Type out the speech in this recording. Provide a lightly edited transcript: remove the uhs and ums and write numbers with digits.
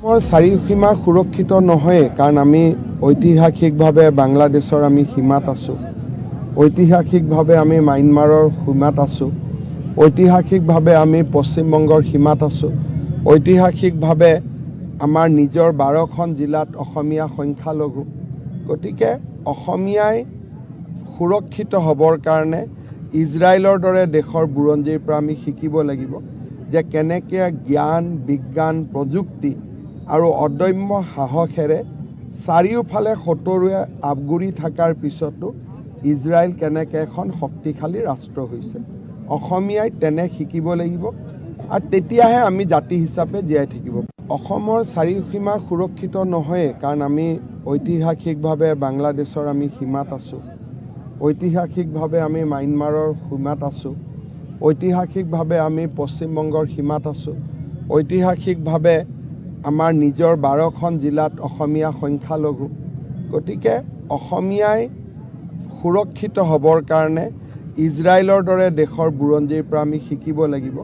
চাৰিসীমা সুৰক্ষিত নহয়, কাৰণ আমি ঐতিহাসিকভাৱে বাংলাদেশৰ আমি সীমাত আছোঁ। ঐতিহাসিকভাৱে আমি ম্যানমাৰৰ সীমাত আছোঁ। ঐতিহাসিকভাৱে আমি পশ্চিমবংগৰ সীমাত আছোঁ। ঐতিহাসিকভাৱে আমাৰ নিজৰ 12খন জিলাত অসমীয়া সংখ্যালঘু। গতিকে অসমীয়াই সুৰক্ষিত হ'বৰ কাৰণে ইজৰাইলৰ দৰে দেশৰ বুৰঞ্জীৰ পৰা আমি শিকিব লাগিব যে কেনেকৈ জ্ঞান, বিজ্ঞান, প্ৰযুক্তি আৰু অদম্য সাহসেৰে চাৰিওফালে শত্ৰুৱে আৱৰি থকাৰ পিছতো ইজৰাইল কেনেকৈ এখন শক্তিশালী ৰাষ্ট্ৰ হৈছে। অসমীয়াই তেনে শিকিব লাগিব আৰু তেতিয়াহে আমি জাতি হিচাপে জীয়াই থাকিব। অসমৰ চাৰিসীমা সুৰক্ষিত নহয়, কাৰণ আমি ঐতিহাসিকভাৱে বাংলাদেশৰ আমি সীমাত আছোঁ। ঐতিহাসিকভাৱে আমি ম্যানমাৰৰ সীমাত আছোঁ। ঐতিহাসিকভাৱে আমি পশ্চিমবংগৰ সীমাত আছোঁ। ঐতিহাসিকভাৱে আমাৰ নিজৰ 12খন জিলাত অসমীয়া সংখ্যালঘু। গতিকে অসমীয়াই সুৰক্ষিত হ'বৰ কাৰণে ইজৰাইলৰ দৰে দেশৰ বুৰঞ্জীৰ পৰা আমি শিকিব লাগিব।